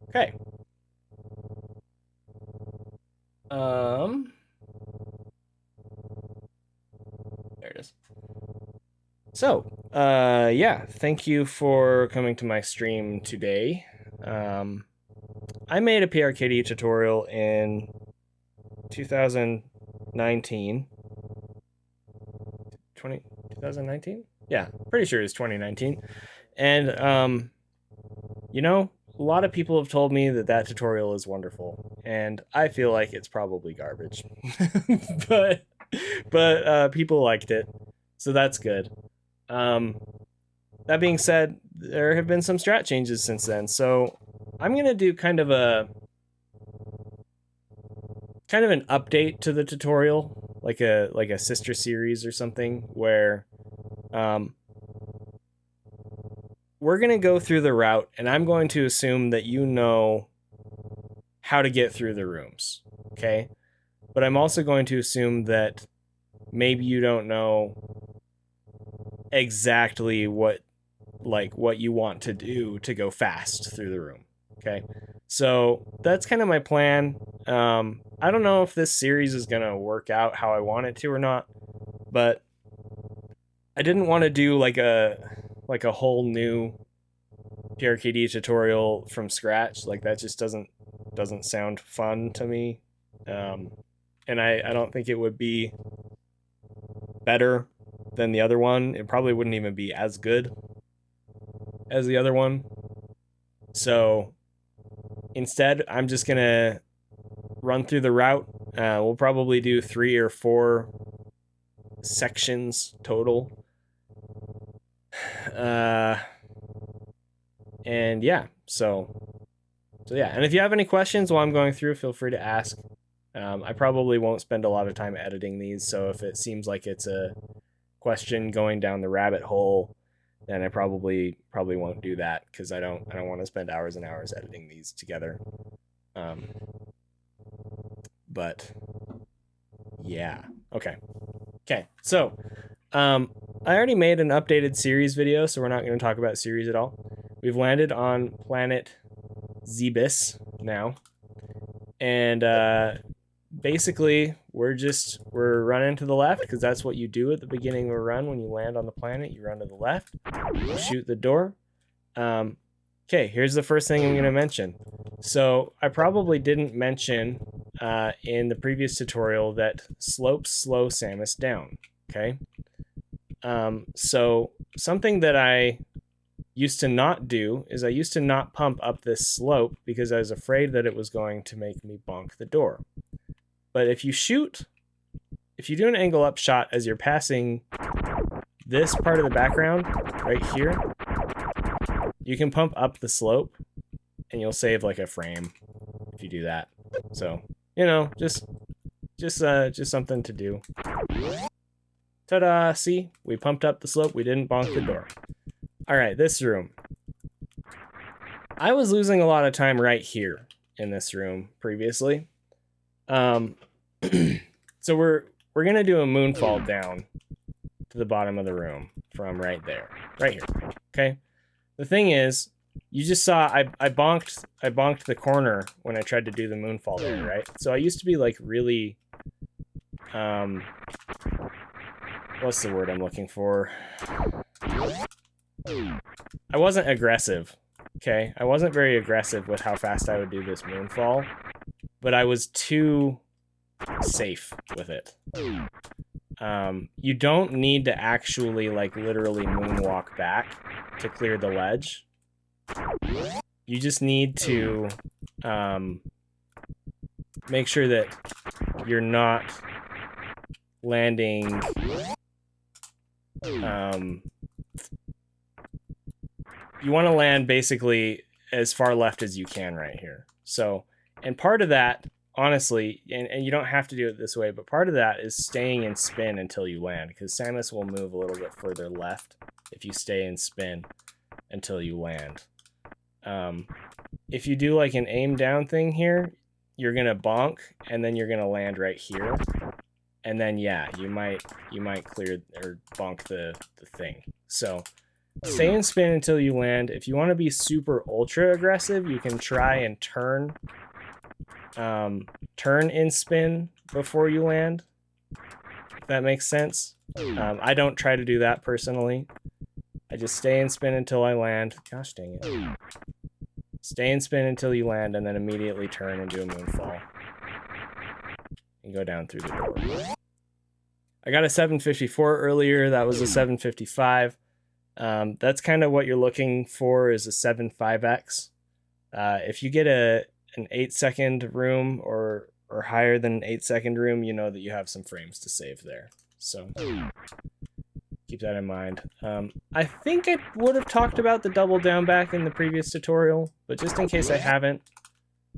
Okay. There it is. So, yeah, thank you for coming to my stream today. I made a PRKD tutorial in 2019. 2019? Yeah, pretty sure it's 2019. And, you know, a lot of people have told me that that tutorial is wonderful, and I feel like it's probably garbage. but people liked it, so that's good. Um, that being said, there have been some strat changes since then, so I'm gonna do kind of an update to the tutorial, like a sister series or something, where um, we're gonna go through the route, and I'm going to assume that you know how to get through the rooms, okay? But I'm also going to assume that maybe you don't know exactly what you want to do to go fast through the room. Okay, so that's kind of my plan. I don't know if this series is gonna work out how I want it to or not, but I didn't want to do like a whole new PRKD tutorial from scratch. Like that just doesn't sound fun to me, and I don't think it would be better than the other one. It probably wouldn't even be as good as the other one. So instead, I'm just gonna run through the route. We'll probably do 3 or 4 sections total. And yeah, so yeah. And if you have any questions while I'm going through, feel free to ask. I probably won't spend a lot of time editing these, so if it seems like it's a question going down the rabbit hole, then I probably won't do that because I don't want to spend hours and hours editing these together. But yeah, okay. So I already made an updated series video, so we're not going to talk about series at all. We've landed on planet Zebes now, and basically we're running to the left because that's what you do at the beginning of a run. When you land on the planet, you run to the left, you shoot the door. Okay, here's the first thing I'm going to mention. So I probably didn't mention in the previous tutorial that slopes slow Samus down. Okay, so something that I used to not do is I used to not pump up this slope because I was afraid that it was going to make me bonk the door. But if you do an angle up shot as you're passing this part of the background right here, you can pump up the slope and you'll save like a frame if you do that. So, you know, just something to do. Ta-da, see? We pumped up the slope, we didn't bonk the door. All right, this room. I was losing a lot of time right here in this room previously. So we're gonna do a moonfall down to the bottom of the room from right there, right here. Okay. The thing is, you just saw I bonked the corner when I tried to do the moonfall there, right? So I used to be like really, what's the word I'm looking for? I wasn't aggressive. Okay, I wasn't very aggressive with how fast I would do this moonfall, but I was too safe with it. You don't need to actually like literally moonwalk back to clear the ledge. You just need to make sure that you're not landing you want to land basically as far left as you can right here. So, and part of that, honestly, and you don't have to do it this way, but part of that is staying in spin until you land, because Samus will move a little bit further left if you stay in spin until you land. If you do like an aim down thing here, you're gonna bonk and then you're gonna land right here, and then yeah, you might clear or bonk the thing. So stay and spin until you land. If you want to be super ultra aggressive, you can try and turn and spin before you land. If that makes sense. I don't try to do that personally. I just stay and spin until I land. Gosh dang it. Stay and spin until you land, and then immediately turn and do a moonfall. And go down through the door. I got a 754 earlier. That was a 755. That's kind of what you're looking for, is a 7.5x. If you get an 8-second room or higher than an 8-second room, you know that you have some frames to save there. So keep that in mind. I think I would have talked about the double down back in the previous tutorial, but just in case I haven't,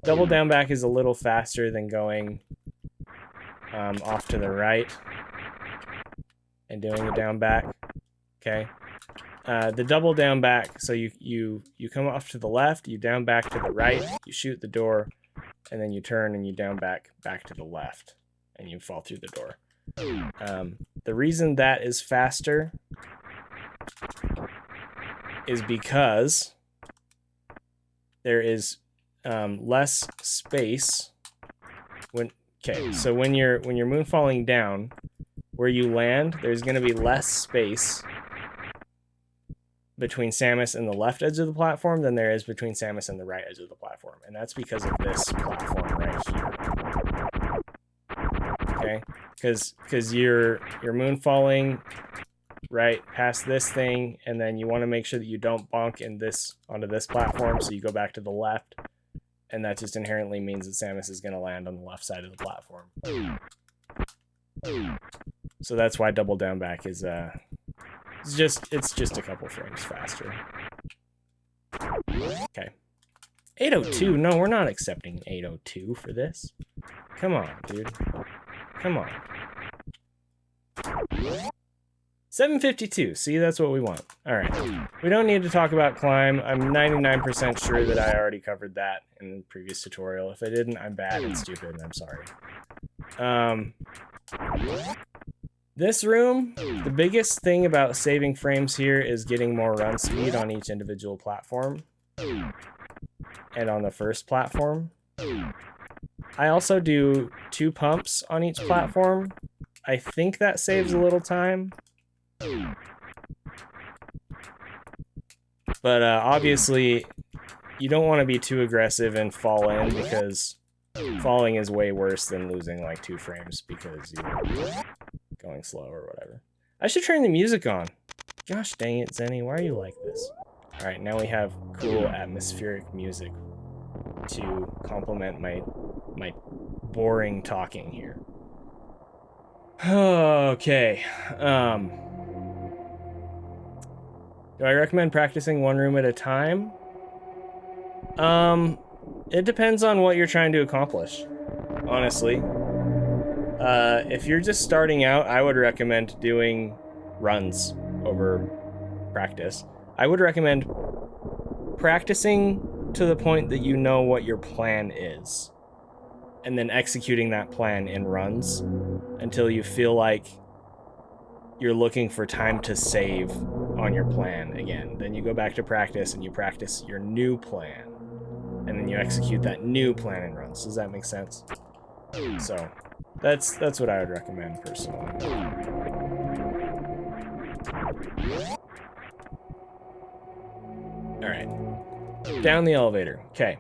double down back is a little faster than going off to the right and doing a down back. Okay. The double down back, so you come off to the left, you down back to the right, you shoot the door, and then you turn and you down back to the left, and you fall through the door. The reason that is faster is because there is less space when you're moonfalling down, where you land, there's going to be less space between Samus and the left edge of the platform than there is between Samus and the right edge of the platform. And that's because of this platform right here. Okay? Because you're moonfalling right past this thing, and then you want to make sure that you don't bonk onto this platform, so you go back to the left, and that just inherently means that Samus is going to land on the left side of the platform. So that's why double down back is it's just a couple frames faster. Okay. 802. No, we're not accepting 802 for this. Come on, dude. Come on. 752. See, that's what we want. All right. We don't need to talk about climb. I'm 99% sure that I already covered that in the previous tutorial. If I didn't, I'm bad and stupid, and I'm sorry. This room, the biggest thing about saving frames here is getting more run speed on each individual platform and on the first platform. I also do 2 pumps on each platform. I think that saves a little time. But obviously, you don't want to be too aggressive and fall in, because falling is way worse than losing like 2 frames because you're going slow or whatever. I should turn the music on. Gosh dang it, Zenny, why are you like this? All right, now we have cool atmospheric music to complement my boring talking here. Okay. Do I recommend practicing one room at a time? It depends on what you're trying to accomplish, honestly. If you're just starting out, I would recommend doing runs over practice. I would recommend practicing to the point that you know what your plan is, and then executing that plan in runs until you feel like you're looking for time to save on your plan again. Then you go back to practice and you practice your new plan, and then you execute that new plan in runs. Does that make sense? So that's what I would recommend personally. All right, down the elevator. Okay,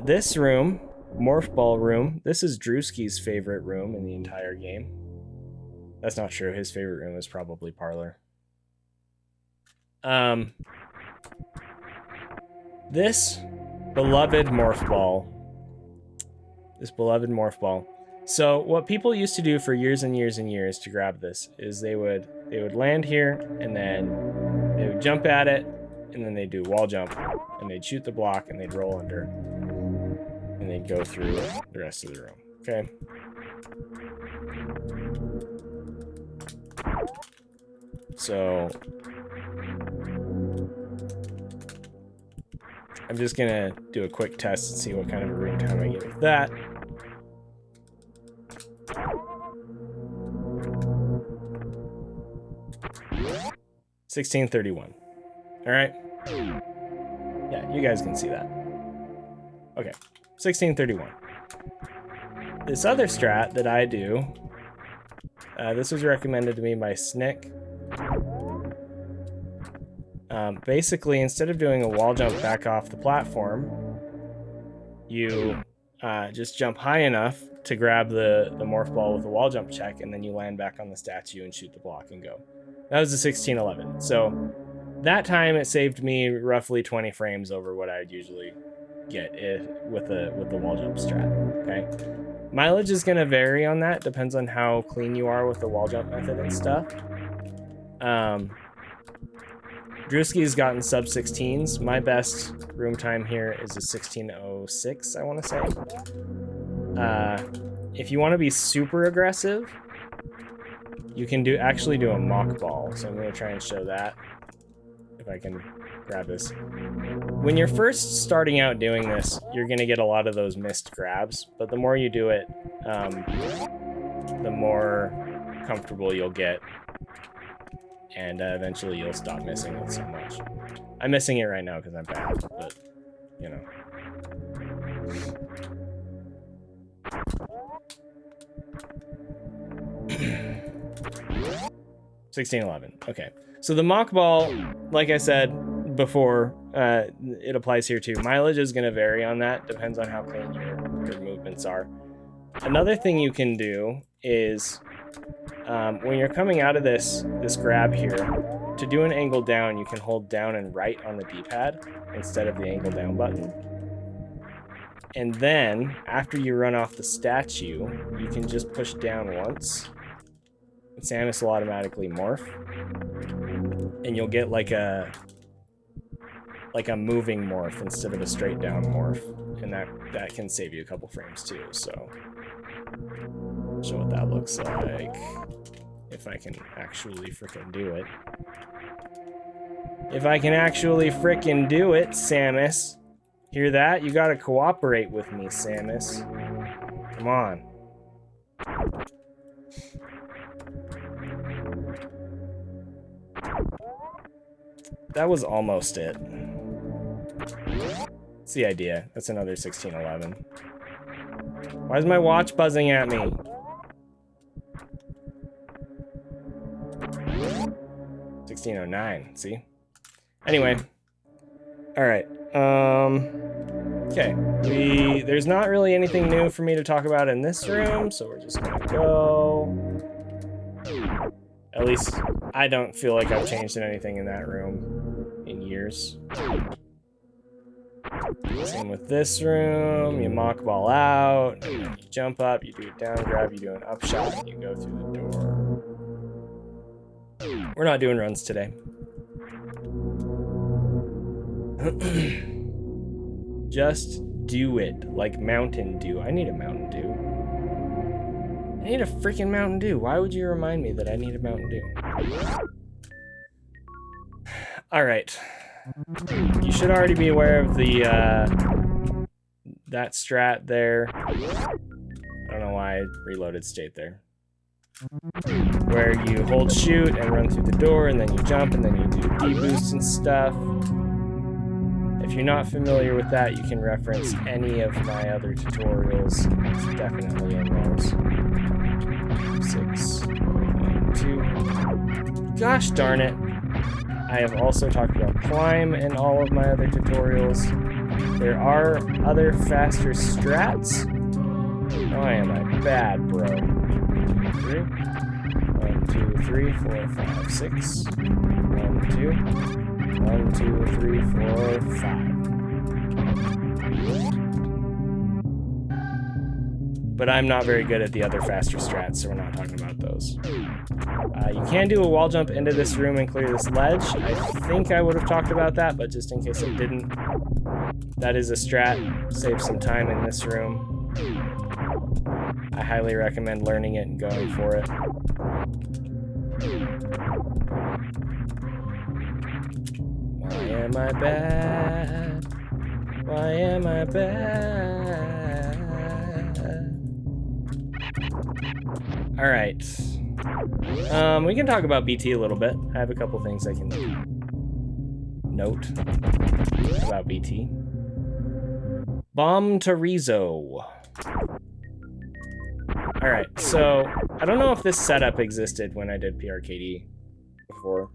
this room, Morph Ball room. This is Drewski's favorite room in the entire game. That's not true. His favorite room is probably Parlor. This beloved Morph Ball. This beloved Morph Ball. So what people used to do for years and years and years to grab this is they would land here, and then they would jump at it, and then they'd do wall jump, and they'd shoot the block, and they'd roll under, and they'd go through the rest of the room. Okay. So I'm just gonna do a quick test and see what kind of a room time I get with that. $16.31. All right. Yeah, you guys can see that. Okay, 1631. This other strat that I do, this was recommended to me by Snick. Basically, instead of doing a wall jump back off the platform, you just jump high enough to grab the morph ball with a wall jump check, and then you land back on the statue and shoot the block and go. That was the 1611. So that time it saved me roughly 20 frames over what I'd usually get with the wall jump strat. Okay, mileage is gonna vary on that. Depends on how clean you are with the wall jump method and stuff. Drewski's gotten sub 16s. My best room time here is a 1606, I want to say. If you want to be super aggressive, you can actually do a mock ball. So I'm going to try and show that if I can grab this. When you're first starting out doing this, you're going to get a lot of those missed grabs, but the more you do it, the more comfortable you'll get. And eventually you'll stop missing it so much. I'm missing it right now because I'm bad, but, you know. $16.11. Okay. So the mock ball, like I said before, it applies here too. Mileage is going to vary on that. Depends on how clean your movements are. Another thing you can do is when you're coming out of this grab here, to do an angle down, you can hold down and right on the D-pad instead of the angle down button. And then, after you run off the statue, you can just push down once. And Samus will automatically morph. And you'll get like a moving morph instead of a straight down morph. And that can save you a couple frames too, so... show what that looks like. If I can actually frickin' do it. If I can actually frickin' do it, Samus. Hear that? You gotta cooperate with me, Samus. Come on. That was almost it. That's the idea. That's another 1611. Why is my watch buzzing at me? 1609, see? Anyway. Alright. Okay. There's not really anything new for me to talk about in this room, so we're just gonna go. At least, I don't feel like I've changed anything in that room in years. Same with this room. You mock ball out, and then you jump up, you do a down grab, you do an up shot, and you go through the door. We're not doing runs today. Just do it, like Mountain Dew. I need a Mountain Dew. I need a freaking Mountain Dew. Why would you remind me that I need a Mountain Dew? All right. You should already be aware of the that strat there. I don't know why I reloaded state there. Where you hold shoot and run through the door, and then you jump, and then you do D-boosts and stuff. If you're not familiar with that, you can reference any of my other tutorials. It's definitely in those. 6, 1, 2. Gosh darn it. I have also talked about climb in all of my other tutorials. There are other faster strats. Why am I bad, bro? 3. 1, 2, 3, 4, 5, 6. 1, 2. 1, 2, 3, 4, 5. But I'm not very good at the other faster strats, so we're not talking about those. You can do a wall jump into this room and clear this ledge. I think I would have talked about that, but just in case I didn't, that is a strat. Save some time in this room. I highly recommend learning it and going for it. Why am I bad? Why am I bad? All right. We can talk about BT a little bit. I have a couple things I can note about BT. Bomb Torizo. Alright, so I don't know if this setup existed when I did PRKD before.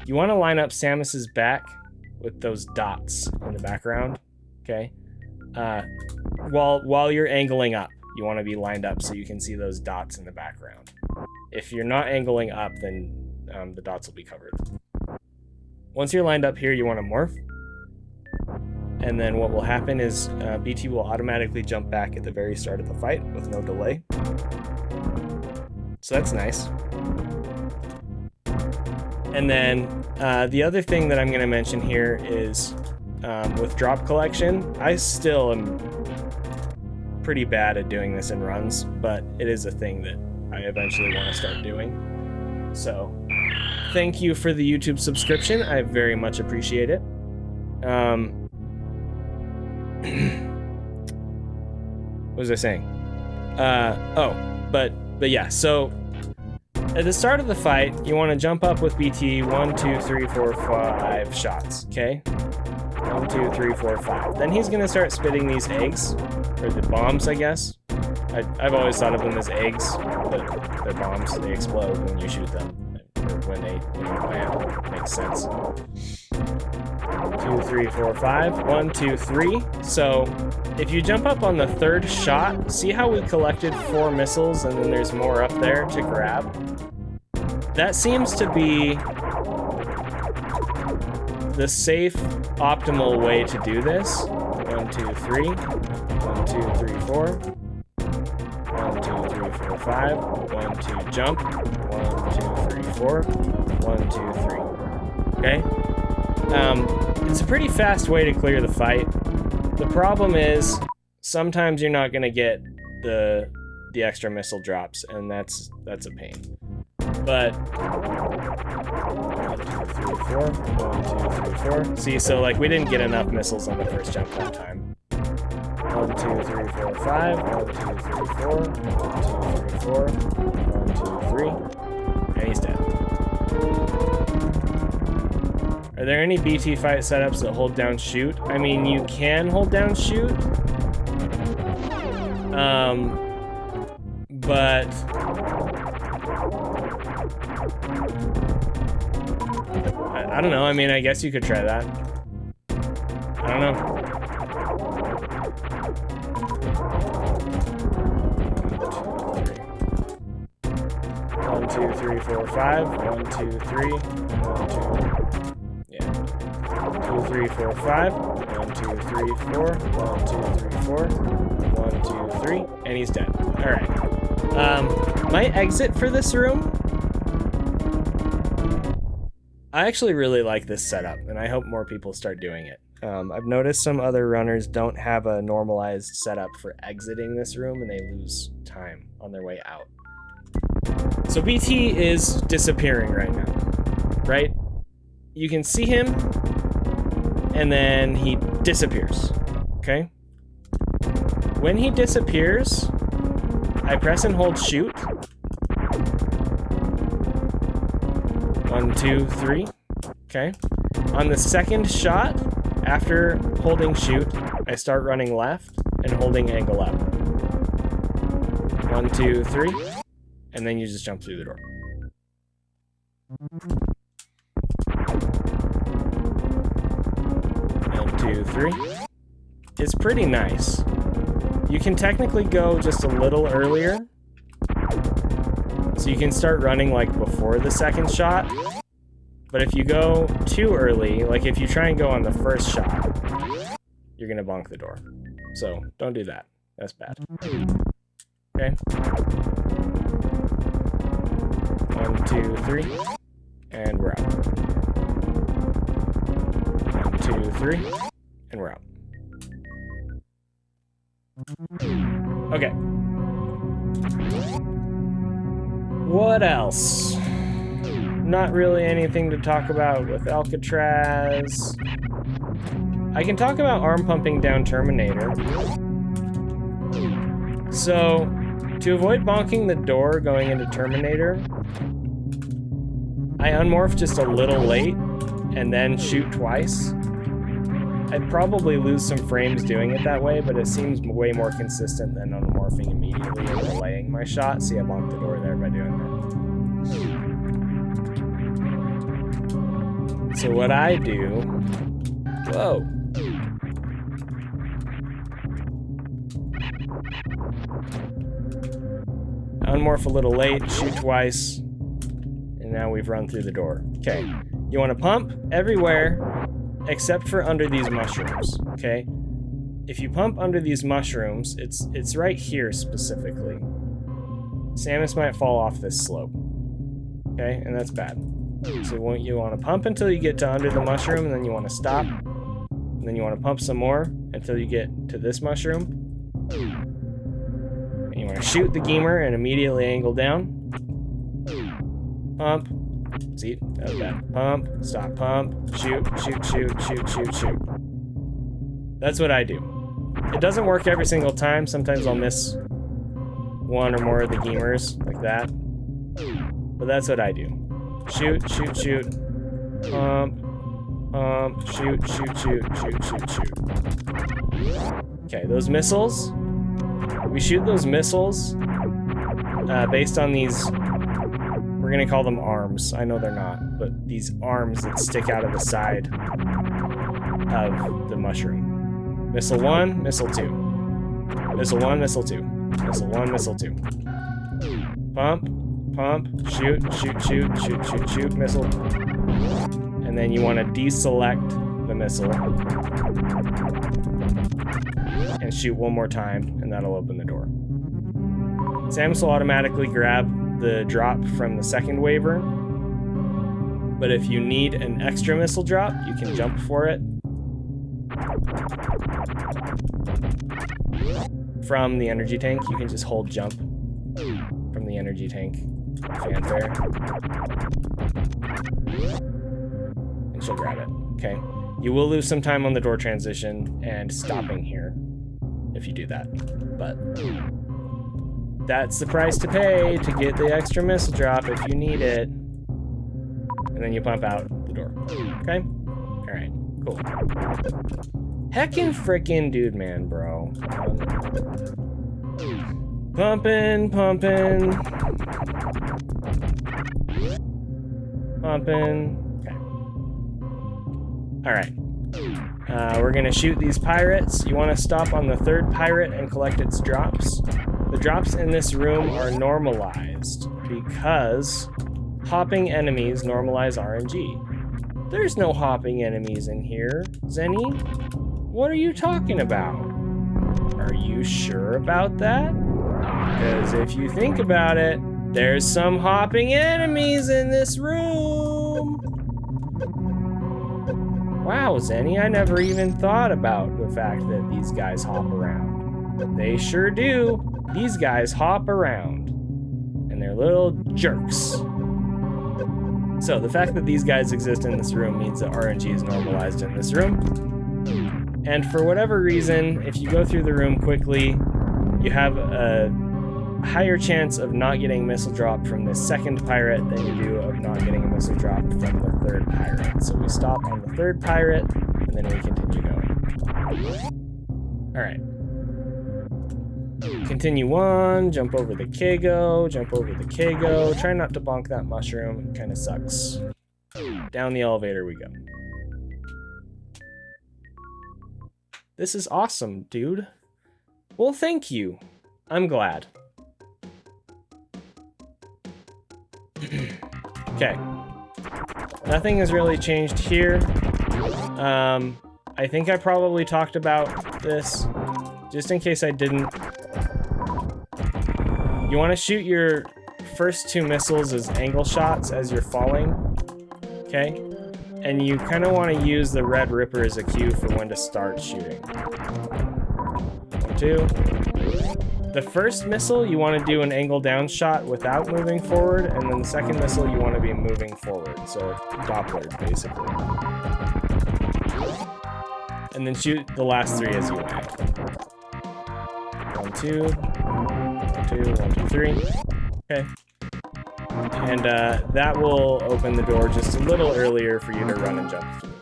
You want to line up Samus's back with those dots in the background, okay? While you're angling up, you want to be lined up so you can see those dots in the background. If you're not angling up, then the dots will be covered. Once you're lined up here, you want to morph. And then what will happen is BT will automatically jump back at the very start of the fight with no delay. So that's nice. And then the other thing that I'm going to mention here is with drop collection, I still am pretty bad at doing this in runs, but it is a thing that I eventually want to start doing. So thank you for the YouTube subscription. I very much appreciate it. What was I saying? But yeah, so at the start of the fight, you want to jump up with BT 1, 2, 3, 4, 5 shots, okay? 1, 2, 3, 4, 5. Then he's gonna start spitting these eggs, or the bombs, I guess. I've always thought of them as eggs, but they're bombs. They explode when you shoot them, or when they land. Makes sense. 2, 3, 4, 5. 1, 2, 3. So if you jump up on the third shot, see how we collected 4 missiles and then there's more up there to grab? That seems to be the safe, optimal way to do this. 1, 2, 3. 1, 2, 3, 4. 1, 2, 3, 4, 5. 1, 2, jump. 1, 2, 3, 4. 1, 2, 3. Okay? It's a pretty fast way to clear the fight. The problem is sometimes you're not gonna get the extra missile drops, and that's a pain. But 1, 2, 3, 4. 1, 2, 3, 4. See, so like we didn't get enough missiles on the first jump that time. 1, 2, 3, 4, 5. 1, 2, 3, 4. 1, 2, 3, 4. 1, 2, 3. And he's dead. Are there any BT fight setups that hold down shoot? I mean, you can hold down shoot. But I don't know. I mean, I guess you could try that. I don't know. 1, 2, 3, 4, 5. 1, 2, 3. 1, 2. 2, 3, 4, 5. 1, 2, 3, 4. 1, 2, 3, 4. 1, 2, 3. And he's dead. Alright. My exit for this room, I actually really like this setup, and I hope more people start doing it. I've noticed some other runners don't have a normalized setup for exiting this room, and they lose time on their way out. So BT is disappearing right now, right? You can see him, and then he disappears, okay? When he disappears, I press and hold shoot. 1, 2, 3, okay? On the second shot, after holding shoot, I start running left and holding angle up. 1, 2, 3, and then you just jump through the door. 1, 2, 3. It's pretty nice. You can technically go just a little earlier. So you can start running like before the second shot. But if you go too early, like if you try and go on the first shot, you're gonna bonk the door. So don't do that. That's bad. Okay. 1, 2, 3. And we're out. 1, 2, 3. And we're out. Okay. What else? Not really anything to talk about with Alcatraz. I can talk about arm pumping down Terminator. So, to avoid bonking the door going into Terminator, I unmorph just a little late, and then shoot twice. I'd probably lose some frames doing it that way, but it seems way more consistent than unmorphing immediately and delaying my shot. See, I blocked the door there by doing that. So what I do... Whoa. Unmorph a little late, shoot twice, and now we've run through the door. Okay, you want to pump everywhere except for under these mushrooms, okay? If you pump under these mushrooms, it's right here specifically. Samus might fall off this slope, okay? And that's bad. So you want to pump until you get to under the mushroom, and then you want to stop, and then you want to pump some more until you get to this mushroom. You want to shoot the Geemer and immediately angle down. Pump. See, that was bad. Pump, stop, pump, shoot, shoot, shoot, shoot, shoot, shoot. That's what I do. It doesn't work every single time. Sometimes I'll miss one or more of the Geemers, like that. But that's what I do. Shoot, shoot, shoot. Pump, pump, shoot, shoot, shoot, shoot, shoot, shoot. Okay, those missiles. We shoot those missiles based on these, we're gonna call them arms. I know they're not, but these arms that stick out of the side of the mushroom. Missile 1, missile 2. Missile 1, missile 2. Missile 1, missile 2. Pump, pump, shoot, shoot, shoot, shoot, shoot, shoot, missile. And then you wanna deselect the missile and shoot one more time, and that'll open the door. Samus will automatically grab the drop from the second waiver, but if you need an extra missile drop, you can jump for it from the energy tank. You can just hold jump from the energy tank. Fanfare. And she'll grab it. Okay. You will lose some time on the door transition and stopping here if you do that, but that's the price to pay to get the extra missile drop if you need it. And then you pump out the door. Okay? Alright, cool. Heckin' frickin' dude, man, bro. Pumping, pumping. Pumping. Alright. We're gonna shoot these pirates. You want to stop on the third pirate and collect its drops. The drops in this room are normalized because hopping enemies normalize RNG. There's no hopping enemies in here, Zenny. What are you talking about? Are you sure about that? Because if you think about it, there's some hopping enemies in this room. Wow, Zenny, I never even thought about the fact that these guys hop around. They sure do. These guys hop around. And they're little jerks. So the fact that these guys exist in this room means that RNG is normalized in this room. And for whatever reason, if you go through the room quickly, you have a higher chance of not getting a missile drop from the second pirate than you do of not getting a missile drop from the third pirate. So we stop on the third pirate, and then we continue going. Alright. Continue on, jump over the Kago, jump over the Kago. Try not to bonk that mushroom, it kind of sucks. Down the elevator we go. This is awesome, dude. Well, thank you. I'm glad. Okay. Nothing has really changed here. I think I probably talked about this, just in case I didn't. You want to shoot your first two missiles as angle shots as you're falling, okay? And you kind of want to use the Red Ripper as a cue for when to start shooting. 1, 2. The first missile, you want to do an angle down shot without moving forward, and then the second missile, you want to be moving forward, so Doppler, basically. And then shoot the last 3 as you land. 1, 2, 1, 2, 1, 2, 3. Okay. And that will open the door just a little earlier for you to run and jump through.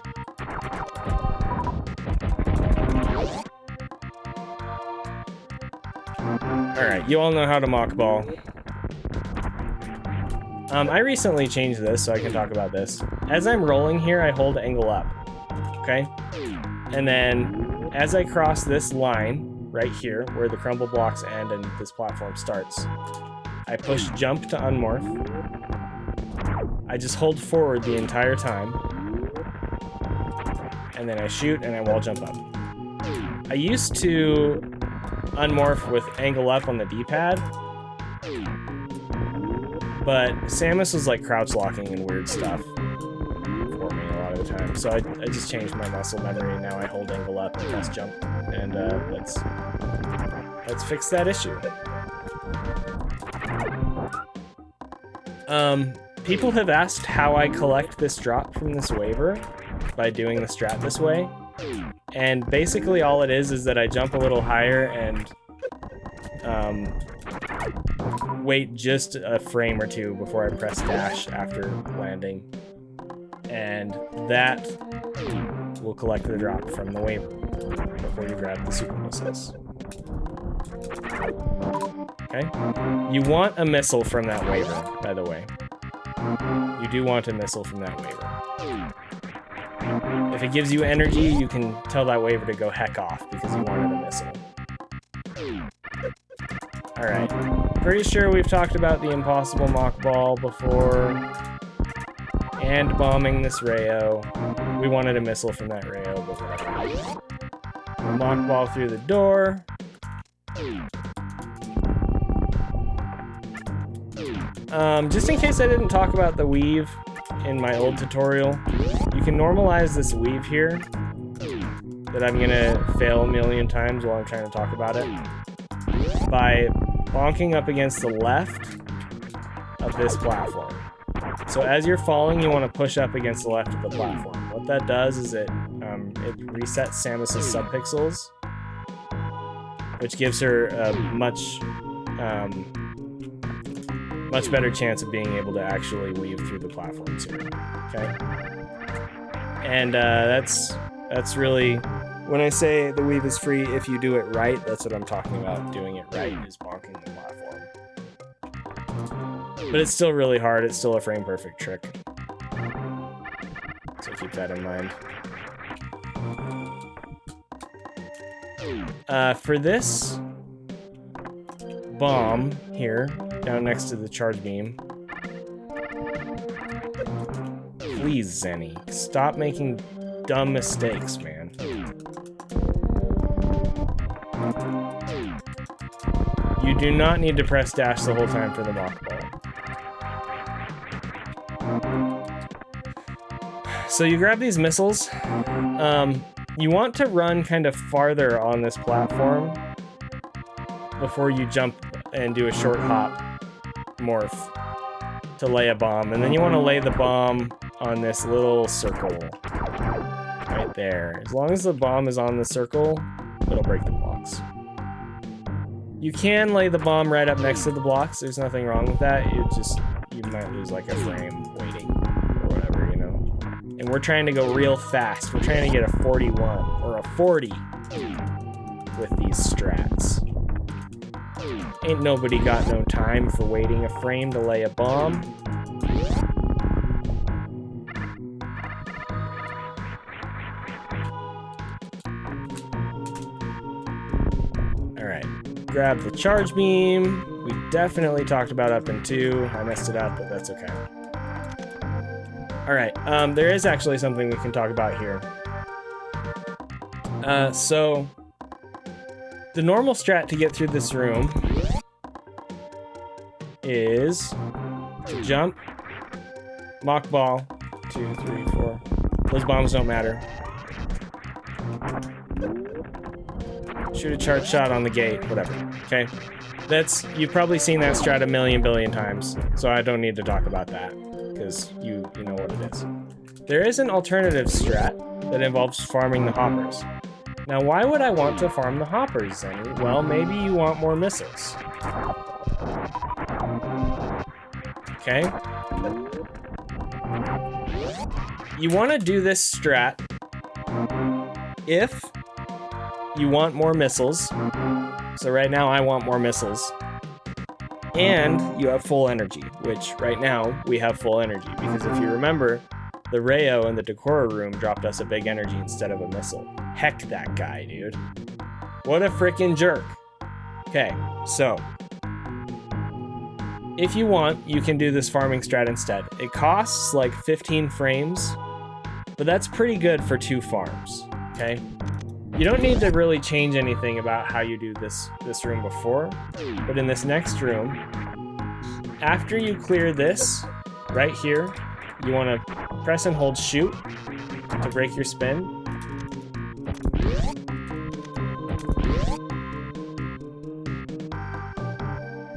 Alright, you all know how to mock ball. I recently changed this, so I can talk about this. As I'm rolling here, I hold angle up. Okay? And then, as I cross this line, right here, where the crumble blocks end and this platform starts, I push jump to unmorph. I just hold forward the entire time. And then I shoot and I wall jump up. I used to unmorph with angle up on the D-pad, but Samus was like crouch locking and weird stuff for me a lot of the time. So I just changed my muscle memory, and now I hold angle up and press jump. And let's fix that issue. People have asked how I collect this drop from this waiver by doing the strat this way. And basically all it is that I jump a little higher and wait just a frame or two before I press dash after landing. And that will collect the drop from the waiver before you grab the super missiles. Okay? You want a missile from that waiver, by the way. You do want a missile from that waiver. If it gives you energy, you can tell that waiver to go heck off because you wanted a missile. Alright. Pretty sure we've talked about the impossible mock ball before. And bombing this Rayo. We wanted a missile from that Rayo, but whatever. Mock ball through the door. Just in case I didn't talk about the weave in my old tutorial, you can normalize this weave here that I'm gonna fail a million times while I'm trying to talk about it by bonking up against the left of this platform. So as you're falling, you want to push up against the left of the platform. What that does is it resets Samus's subpixels, which gives her a much better chance of being able to actually weave through the platforms here. Okay, and that's really, when I say the weave is free if you do it right, that's what I'm talking about. Doing it right is bonking the platform. But it's still really hard. It's still a frame perfect trick. So keep that in mind. For this bomb here, down next to the charge beam. Please, Zenny, stop making dumb mistakes, man. You do not need to press dash the whole time for the mock ball. So you grab these missiles. You want to run kind of farther on this platform before you jump and do a short hop morph to lay a bomb. And then you want to lay the bomb on this little circle right there. As long as the bomb is on the circle, it'll break the blocks. You can lay the bomb right up next to the blocks. There's nothing wrong with that. You might lose like a frame waiting or whatever, you know. And we're trying to go real fast. We're trying to get a 41 or a 40 with these strats. Ain't nobody got no time for waiting a frame to lay a bomb. Alright, grab the charge beam. We definitely talked about up in 2. I messed it up, but that's okay. Alright, there is actually something we can talk about here. So the normal strat to get through this room is to jump, mock ball, 2, 3, 4. Those bombs don't matter. Shoot a charge shot on the gate, whatever. Okay, you've probably seen that strat a million billion times, so I don't need to talk about that because you know what it is. There is an alternative strat that involves farming the hoppers. Now, why would I want to farm the hoppers, Zenny? Well, maybe you want more missiles. okay? You want to do this strat if you want more missiles. So right now I want more missiles. And you have full energy, which right now we have full energy. Because if you remember, the Rayo in the Decora room dropped us a big energy instead of a missile. Heck that guy, dude. What a freaking jerk. Okay, so if you want, you can do this farming strat instead. It costs like 15 frames, but that's pretty good for 2 farms, okay? You don't need to really change anything about how you do this room before, but in this next room, after you clear this, right here, you want to press and hold shoot to break your spin.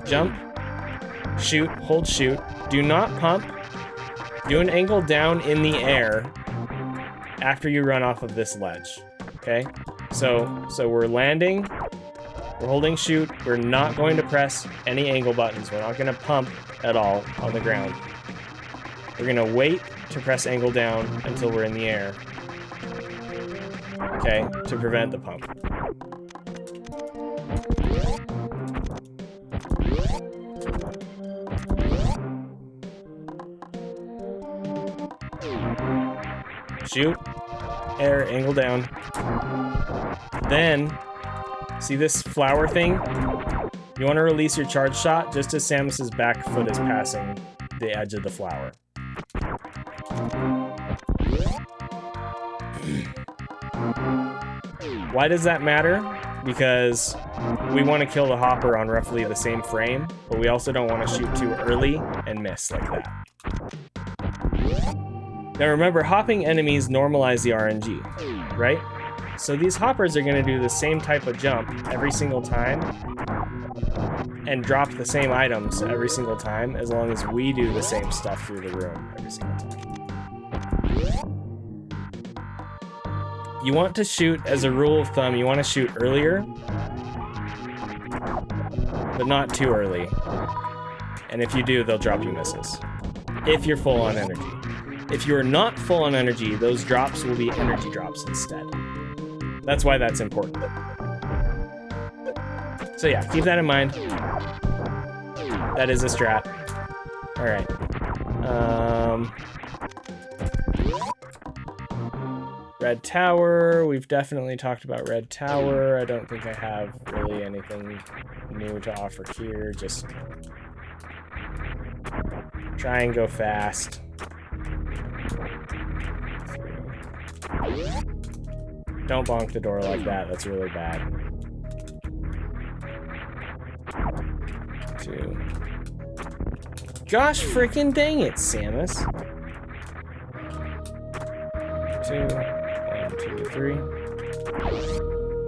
Jump, shoot, hold shoot. Do not pump. Do an angle down in the air after you run off of this ledge, okay? So we're landing, we're holding shoot, we're not going to press any angle buttons, we're not going to pump at all on the ground. We're going to wait to press angle down until we're in the air, okay, to prevent the pump. Shoot, air, angle down. Then, see this flower thing? You want to release your charge shot just as Samus's back foot is passing the edge of the flower. Why does that matter? Because we want to kill the hopper on roughly the same frame, but we also don't want to shoot too early and miss like that. Now remember, hopping enemies normalize the RNG, right? So these hoppers are going to do the same type of jump every single time and drop the same items every single time as long as we do the same stuff through the room every single time. You want to shoot, as a rule of thumb, you want to shoot earlier, but not too early. And if you do, they'll drop you missiles. If you're full on energy. If you're not full on energy, those drops will be energy drops instead. That's why that's important. So yeah, keep that in mind. That is a strat. All right. Red Tower. We've definitely talked about Red Tower. I don't think I have really anything new to offer here. Just try and go fast. Don't bonk the door like that. That's really bad. 2. Gosh freaking dang it, Samus. 2. 1, 2, 3.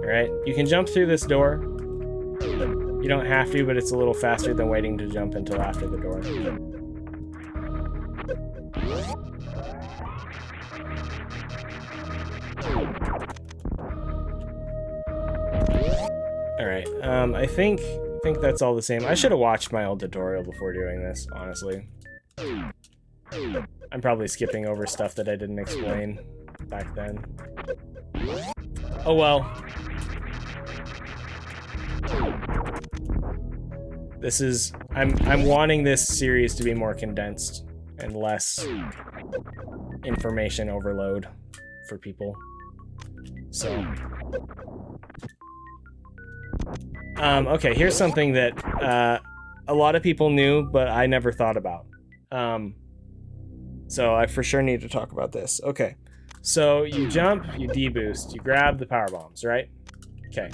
Alright, you can jump through this door. You don't have to, but it's a little faster than waiting to jump until after the door. Alright, I think that's all the same. I should have watched my old tutorial before doing this, honestly. I'm probably skipping over stuff that I didn't explain back then. Oh well. I'm wanting this series to be more condensed and less information overload for people. So okay, here's something that a lot of people knew, but I never thought about. So I for sure need to talk about this. Okay, so you jump, you deboost, you grab the power bombs, right? Okay.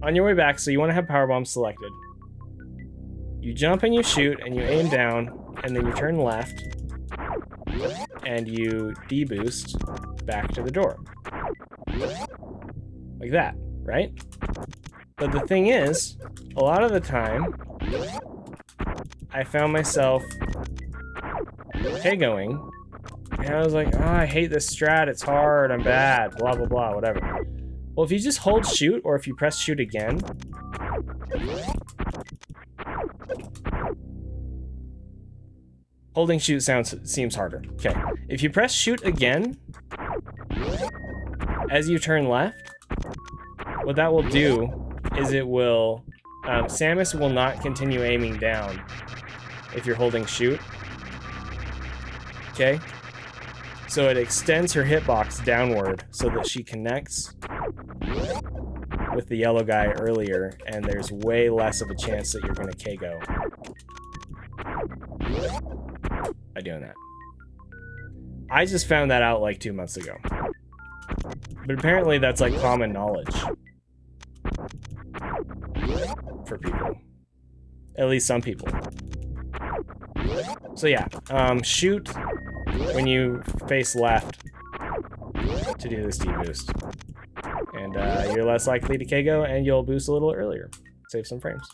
On your way back, so you want to have power bombs selected. You jump and you shoot, and you aim down, and then you turn left, and you deboost back to the door. Like that, right? But the thing is, a lot of the time, I found myself K-going, and I was like, oh, I hate this strat, it's hard, I'm bad, blah, blah, blah, whatever. Well, if you just hold shoot, or if you press shoot again, Holding shoot seems harder. Okay, if you press shoot again, as you turn left, what that will do is it will, Samus will not continue aiming down if you're holding shoot. Okay? So it extends her hitbox downward so that she connects with the yellow guy earlier, and there's way less of a chance that you're gonna KO by doing that. I just found that out like 2 months ago. But apparently that's like common knowledge for people. At least some people. So yeah, shoot when you face left to do this D-boost. And you're less likely to KO, and you'll boost a little earlier. Save some frames.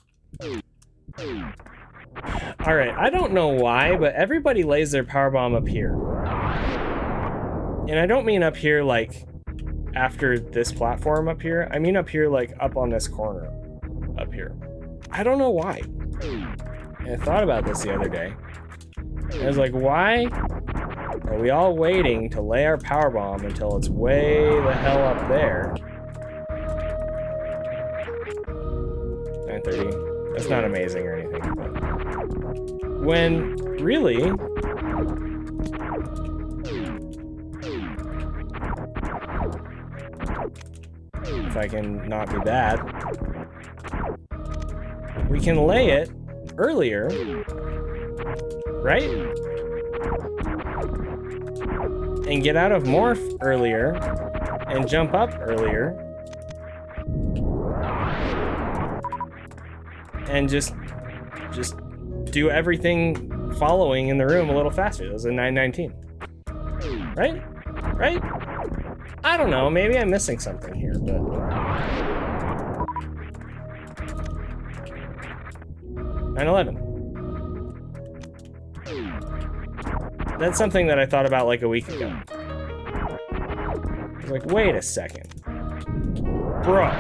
Alright, I don't know why, but everybody lays their powerbomb up here. And I don't mean up here like after this platform up here. I mean up here like up on this corner up here. I don't know why. And I thought about this the other day. I was like, why are we all waiting to lay our powerbomb until it's way the hell up there? 9:30. That's not amazing or anything, but when really if I can not be bad, we can lay it earlier, right? And get out of Morph earlier and jump up earlier. And just do everything following in the room a little faster. That was a 9:19. Right? Right? I don't know, maybe I'm missing something here, but 9:11. That's something that I thought about like a week ago. I was like, wait a second. Bro.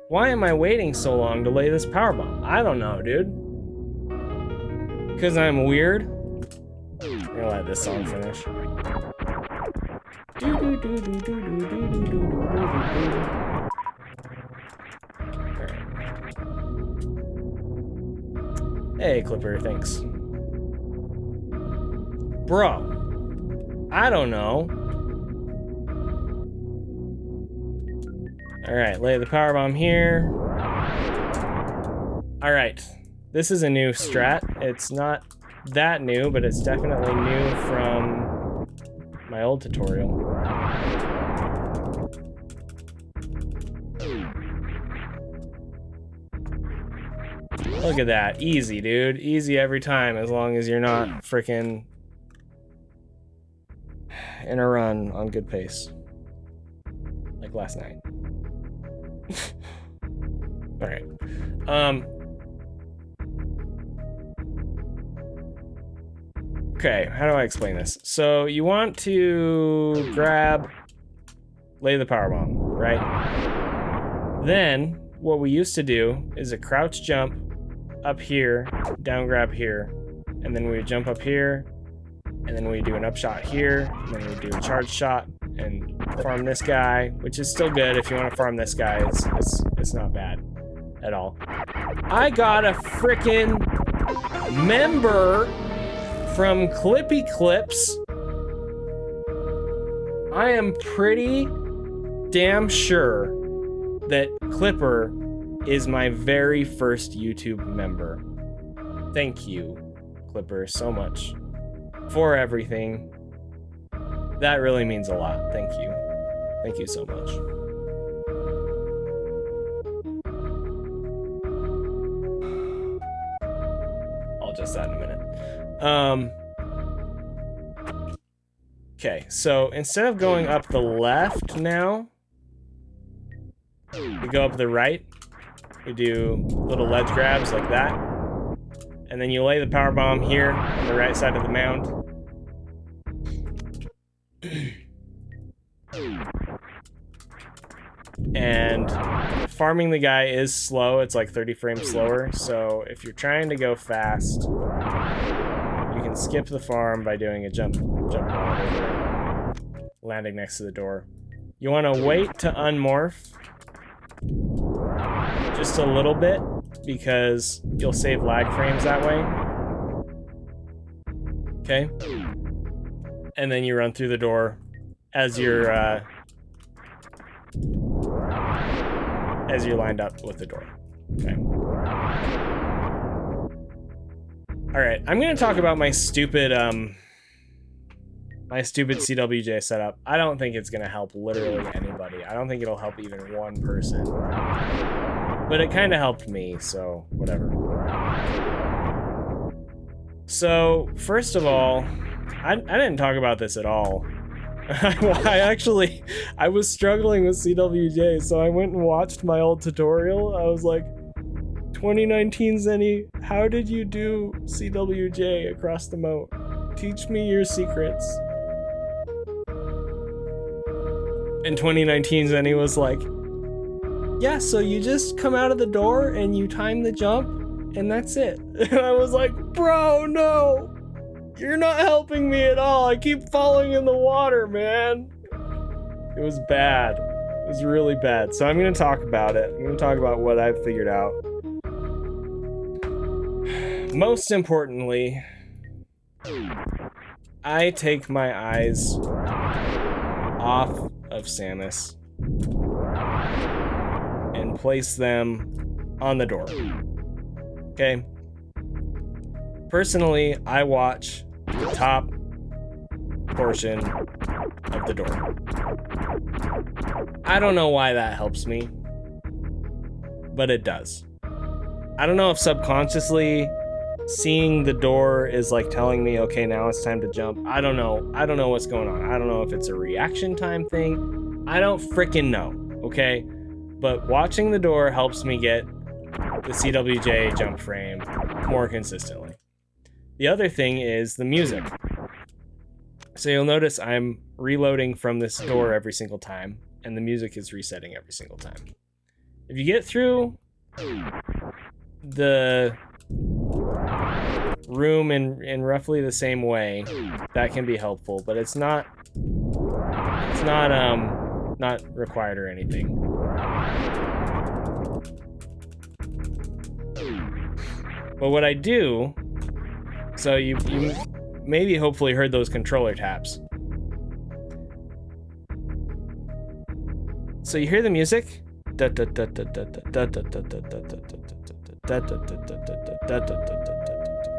Why am I waiting so long to lay this powerbomb? I don't know, dude. Because I'm weird? I'm gonna let this song finish. Hey, Clipper, thanks. Bro, I don't know. All right, lay the powerbomb here. All right, this is a new strat. It's not that new, but it's definitely new from my old tutorial. Look at that, easy, dude. Easy every time, as long as you're not freaking in a run on good pace. Like last night. All right. Okay, how do I explain this? So you want to lay the powerbomb, right? Then what we used to do is a crouch jump up here, down grab here, and then we would jump up here, and then we do an upshot here, and then we do a charge shot and farm this guy, which is still good if you want to farm this guy. It's not bad at all. I got a frickin' member from Clippy Clips. I am pretty damn sure that Clipper is my very first YouTube member. Thank you, Clipper, so much for everything. That really means a lot. Thank you. Thank you so much. I'll adjust that in a minute. Okay, so instead of going up the left now, we go up the right. We do little ledge grabs like that. And then you lay the powerbomb here on the right side of the mound. And farming the guy is slow. It's like 30 frames slower. So if you're trying to go fast, you can skip the farm by doing a jump ball over and landing next to the door. You want to wait to unmorph just a little bit because you'll save lag frames that way. Okay? And then you run through the door as you're lined up with the door. Okay. All right, I'm gonna talk about my stupid CWJ setup. I don't think it's gonna help literally anybody. I don't think it'll help even one person. But it kind of helped me, so whatever. So first of all, I didn't talk about this at all. I was struggling with CWJ, so I went and watched my old tutorial. I was like, 2019 Zenny, how did you do CWJ across the moat? Teach me your secrets. And 2019 Zenny was like, yeah, so you just come out of the door and you time the jump, and that's it. And I was like, bro, no! You're not helping me at all. I keep falling in the water, man. It was bad. It was really bad. So I'm going to talk about it. I'm going to talk about what I've figured out. Most importantly, I take my eyes off of Samus and place them on the door. Okay? Personally, I watch the top portion of the door. I don't know why that helps me, but it does. I don't know if subconsciously seeing the door is like telling me, okay, now it's time to jump. I don't know. I don't know what's going on. I don't know if it's a reaction time thing. I don't freaking know, okay? But watching the door helps me get the CWJ jump frame more consistently. The other thing is the music. So you'll notice I'm reloading from this door every single time, and the music is resetting every single time. If you get through the room in roughly the same way, that can be helpful, but it's not required or anything. But what I do, so you maybe hopefully heard those controller taps. So you hear the music,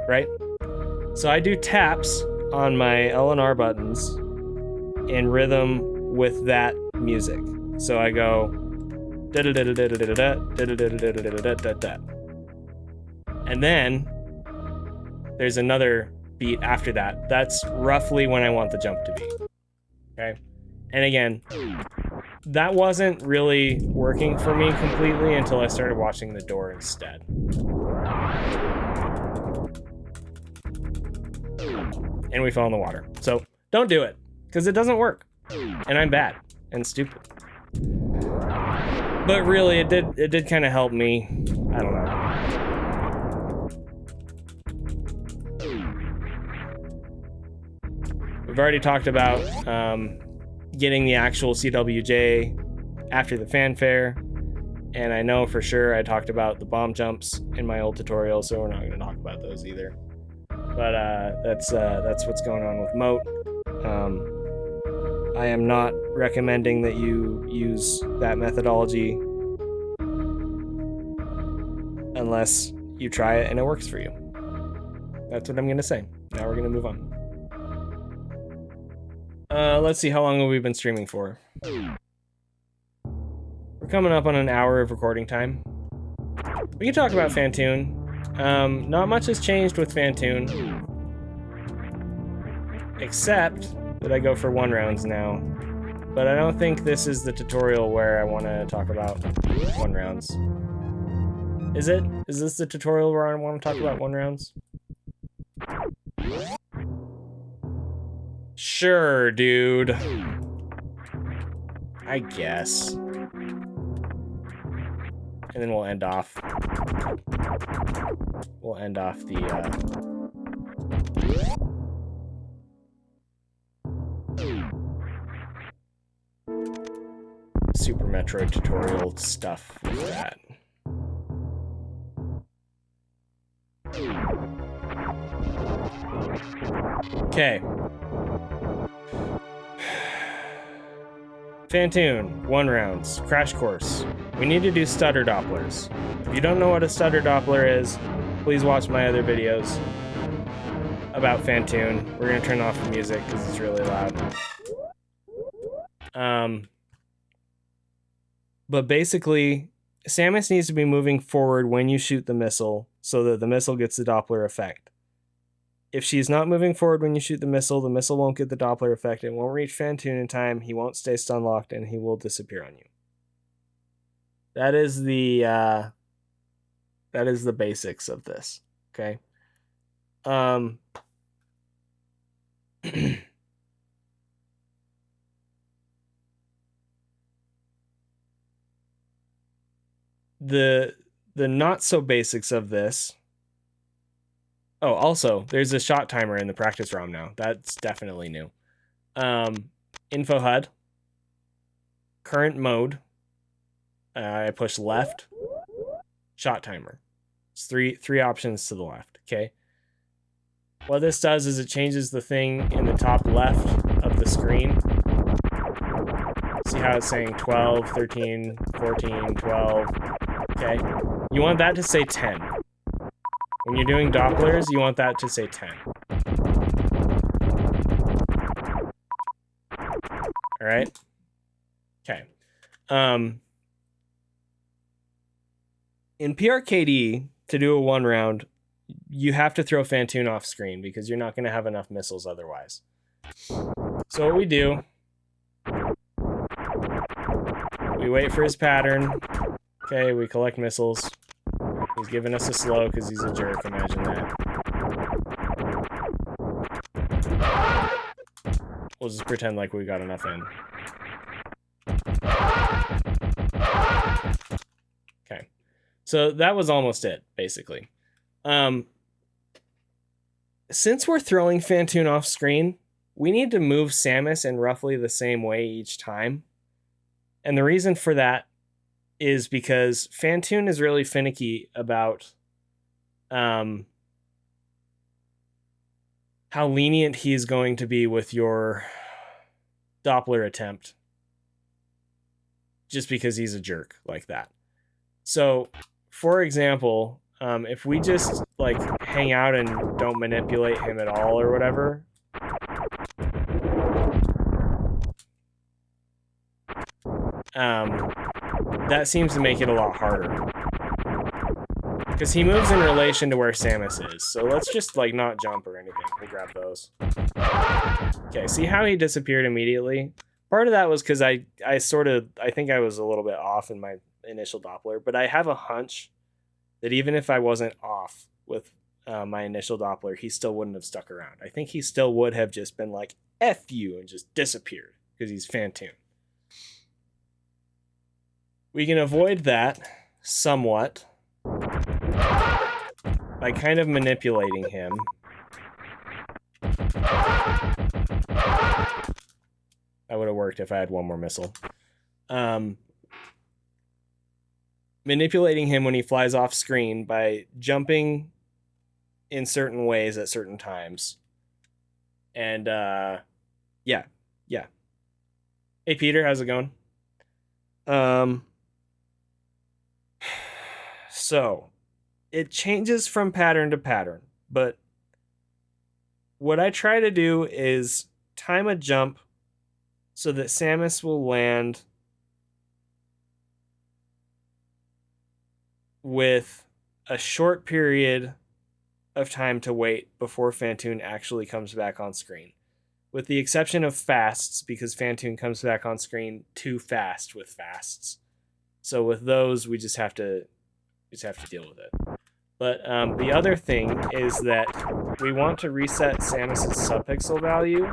right? So I do taps on my L and R buttons in rhythm with that music. So I go and then there's another beat after that. That's roughly when I want the jump to be. Okay? And again, that wasn't really working for me completely until I started watching the door instead. And we fell in the water. So don't do it, because it doesn't work. And I'm bad and stupid. But really, it did kind of help me. I don't know. We've already talked about getting the actual CWJ after the fanfare, and I know for sure I talked about the bomb jumps in my old tutorial, so we're not going to talk about those either. But that's what's going on with Moat. I am not recommending that you use that methodology unless you try it and it works for you. That's what I'm going to say. Now we're going to move on. Let's see, how long have we been streaming for? We're coming up on an hour of recording time. We can talk about Phantoon. Not much has changed with Phantoon, except that I go for 1 rounds now. But I don't think this is the tutorial where I want to talk about 1 rounds. Is it? Is this the tutorial where I want to talk about 1 rounds? Sure, dude. I guess. And then we'll end off. We'll end off the Super Metroid tutorial stuff with that. Okay. Phantoon, 1 rounds, crash course. We need to do stutter Dopplers. If you don't know what a stutter Doppler is, please watch my other videos about Phantoon. We're gonna turn off the music because it's really loud. But basically, Samus needs to be moving forward when you shoot the missile so that the missile gets the Doppler effect. If she's not moving forward when you shoot the missile won't get the Doppler effect. It won't reach Phantoon in time. He won't stay stun locked, and he will disappear on you. That is the basics of this. Okay. The not so basics of this. Oh, also, there's a shot timer in the practice ROM now. That's definitely new. Info HUD. Current mode. I push left. Shot timer. It's three options to the left. Okay. What this does is it changes the thing in the top left of the screen. See how it's saying 12, 13, 14, 12. Okay. You want that to say 10. When you're doing Dopplers, you want that to say 10. All right? Okay. In PRKD, to do a 1 round, you have to throw Phantoon off screen because you're not going to have enough missiles otherwise. So what we do, we wait for his pattern. Okay, we collect missiles. He's giving us a slow because he's a jerk, imagine that. We'll just pretend like we got enough in. Okay. So that was almost it, basically. Since we're throwing Phantoon off screen, we need to move Samus in roughly the same way each time. And the reason for that is because Phantoon is really finicky about how lenient he's going to be with your Doppler attempt. Just because he's a jerk like that. So, for example, if we just like hang out and don't manipulate him at all or whatever, that seems to make it a lot harder. Because he moves in relation to where Samus is. So let's just like not jump or anything. We'll grab those. Okay, see how he disappeared immediately? Part of that was because I think I was a little bit off in my initial Doppler, but I have a hunch that even if I wasn't off with my initial Doppler, he still wouldn't have stuck around. I think he still would have just been like, F you, and just disappeared because he's Phantoon. We can avoid that somewhat by kind of manipulating him. That would have worked if I had one more missile. Manipulating him when he flies off screen by jumping in certain ways at certain times. And, yeah. Hey, Peter, how's it going? So, it changes from pattern to pattern, but what I try to do is time a jump so that Samus will land with a short period of time to wait before Phantoon actually comes back on screen. With the exception of fasts, because Phantoon comes back on screen too fast with fasts. So with those, we just have to deal with it. But the other thing is that we want to reset Samus's subpixel value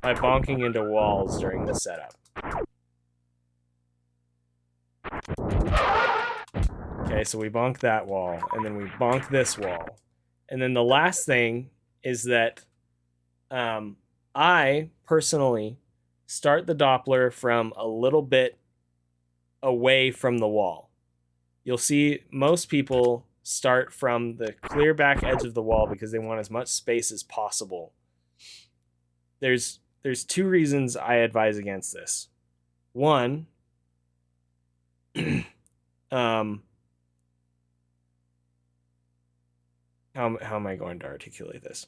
by bonking into walls during the setup. Okay, so we bonk that wall, and then we bonk this wall. And then the last thing is that I personally start the Doppler from a little bit away from the wall. You'll see most people start from the clear back edge of the wall because they want as much space as possible. There's two reasons I advise against this. One, how am I going to articulate this?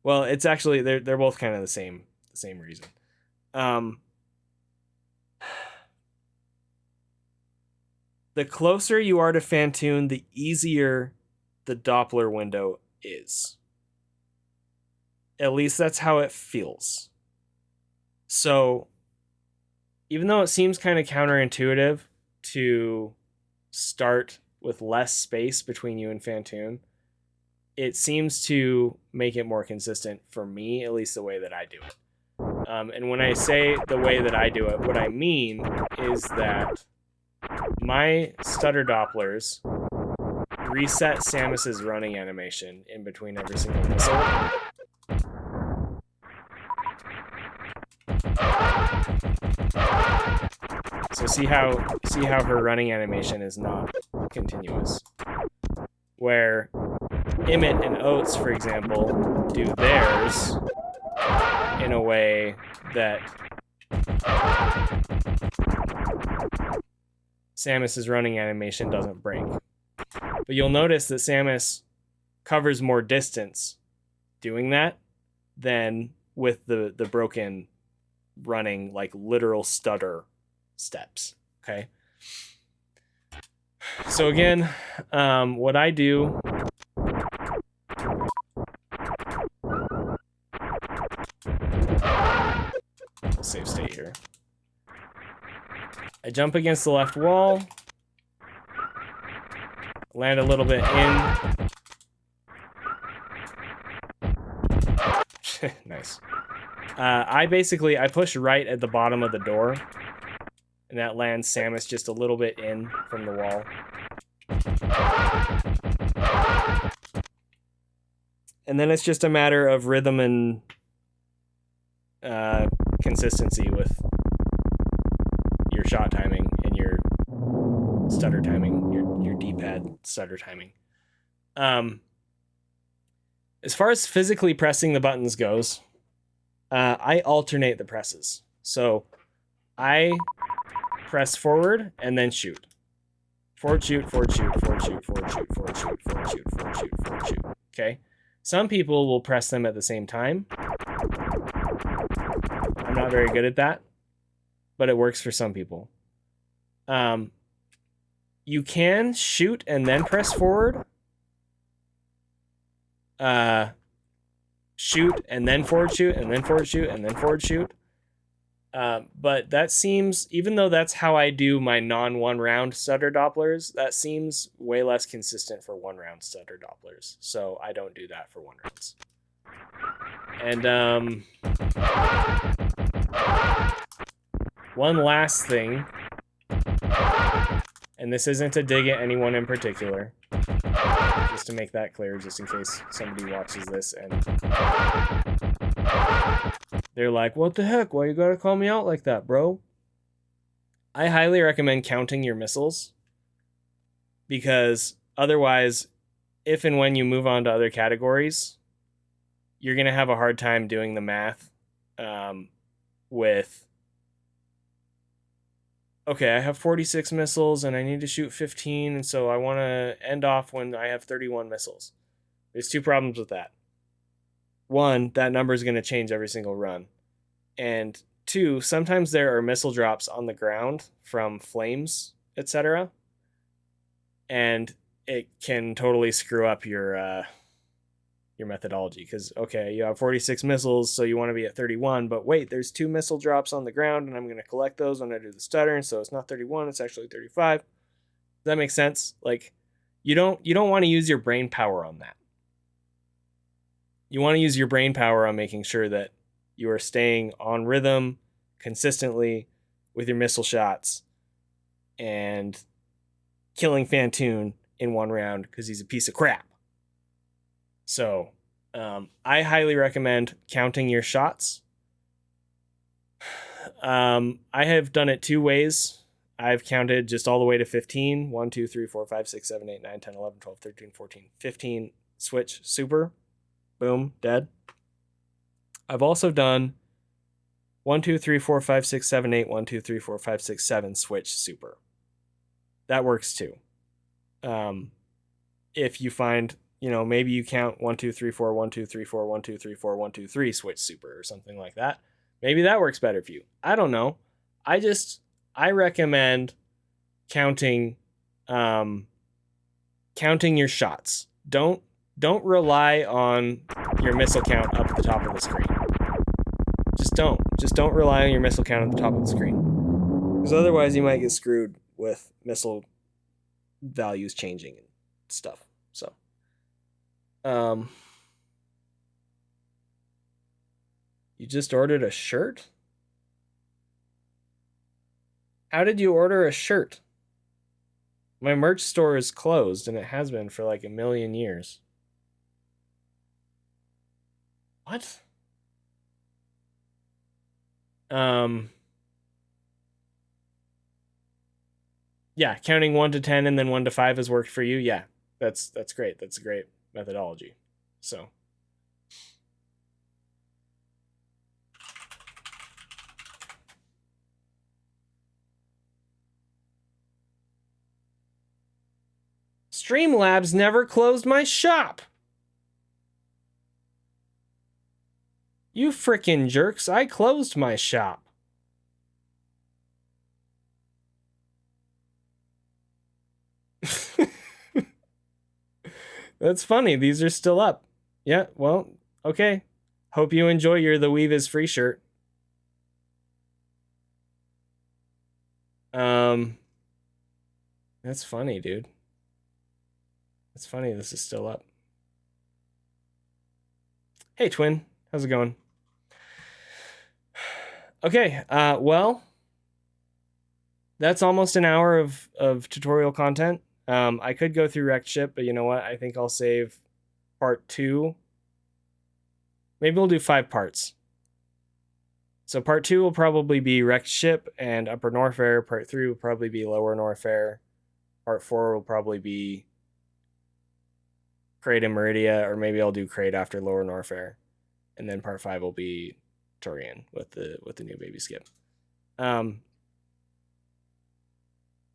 Well, it's actually they're both kind of the same reason. The closer you are to Phantoon, the easier the Doppler window is. At least that's how it feels. So, even though it seems kind of counterintuitive to start with less space between you and Phantoon, it seems to make it more consistent for me, at least the way that I do it. And when I say the way that I do it, what I mean is that my stutter Dopplers reset Samus's running animation in between every single missile. So see how her running animation is not continuous. Where Emmett and Oates, for example, do theirs in a way that Samus's running animation doesn't break. But you'll notice that Samus covers more distance doing that than with the broken running, like, literal stutter steps. Okay? So again, what I do... I'll save state here. I jump against the left wall, land a little bit in. Nice. I push right at the bottom of the door, and that lands Samus just a little bit in from the wall. And then it's just a matter of rhythm and consistency with your shot timing and your stutter timing, your D-pad stutter timing. As far as physically pressing the buttons goes, I alternate the presses. So I press forward and then shoot. Forward shoot, forward shoot, forward shoot, forward shoot, forward shoot, forward shoot, forward shoot, forward shoot. Okay? Some people will press them at the same time. I'm not very good at that, but it works for some people. You can shoot and then press forward. Shoot and then forward shoot and then forward shoot and then forward shoot. But that seems, even though that's how I do my non-one round stutter Dopplers, that seems way less consistent for one round stutter Dopplers. So I don't do that for one rounds. And one last thing, and this isn't a dig at anyone in particular, just to make that clear, just in case somebody watches this and they're like, what the heck? Why you gotta call me out like that, bro? I highly recommend counting your missiles, because otherwise, if and when you move on to other categories, you're going to have a hard time doing the math with, okay, I have 46 missiles and I need to shoot 15, and so I want to end off when I have 31 missiles. There's two problems with that. One, that number is going to change every single run. And two, sometimes there are missile drops on the ground from flames, etc. And it can totally screw up your methodology, because, okay, you have 46 missiles, so you want to be at 31, but wait, there's two missile drops on the ground, and I'm going to collect those when I do the stutter, and so it's not 31, it's actually 35. Does that make sense? Like, you don't want to use your brain power on that. You want to use your brain power on making sure that you are staying on rhythm consistently with your missile shots and killing Phantoon in one round because he's a piece of crap. So I highly recommend counting your shots. I have done it 2 ways. I've counted just all the way to 15. 1, 2, 3, 4, 5, 6, 7, 8, 9, 10, 11, 12, 13, 14, 15. Switch, super. Boom, dead. I've also done 1, 2, 3, 4, 5, 6, 7, 8, 1, 2, 3, 4, 5, 6, 7, switch, super. That works too. If you find, maybe you count 1, 2, 3, 4, 1, 2, 3, 4, 1, 2, 3, 4, 1, 2, 3, switch, super, or something like that. Maybe that works better for you. I don't know. I recommend counting your shots. Don't rely on your missile count up at the top of the screen. Just don't rely on your missile count at the top of the screen. Because otherwise you might get screwed with missile values changing and stuff. So you just ordered a shirt? How did you order a shirt? My merch store is closed, and it has been for like a million years. What? Yeah, counting 1 to 10 and then 1 to 5 has worked for you. Yeah, that's great. That's a great methodology. So. Streamlabs never closed my shop. You frickin' jerks, I closed my shop. That's funny. These are still up. Yeah, well, okay. Hope you enjoy your The Weave is Free shirt. That's funny, dude. It's funny this is still up. Hey, Twin. How's it going? Okay, well, that's almost an hour of tutorial content. I could go through Wrecked Ship, but you know what? I think I'll save part 2. Maybe we'll do 5 parts. So part 2 will probably be Wrecked Ship and Upper Norfair. Part 3 will probably be Lower Norfair. Part 4 will probably be Crate and Meridia, or maybe I'll do Crate after Lower Norfair. And then part 5 will be Torian with the new baby skip.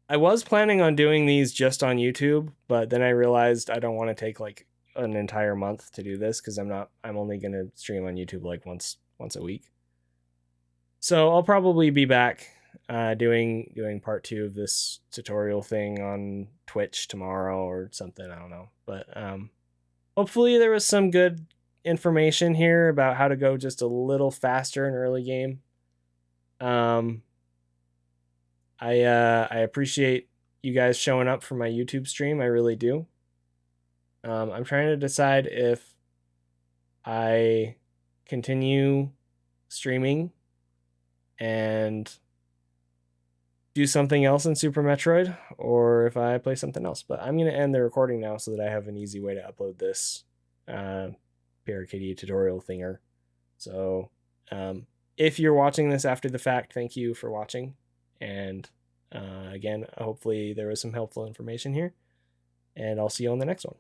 I was planning on doing these just on YouTube, but then I realized I don't want to take like an entire month to do this because I'm only going to stream on YouTube like once a week. So I'll probably be back doing part 2 of this tutorial thing on Twitch tomorrow or something. I don't know. But hopefully there was some good information here about how to go just a little faster in early game. I appreciate you guys showing up for my YouTube stream. I really do. I'm trying to decide if I continue streaming and do something else in Super Metroid, or if I play something else. But I'm going to end the recording now so that I have an easy way to upload this PRKD tutorial thinger. So if you're watching this after the fact, thank you for watching. And again, hopefully there was some helpful information here. And I'll see you on the next one.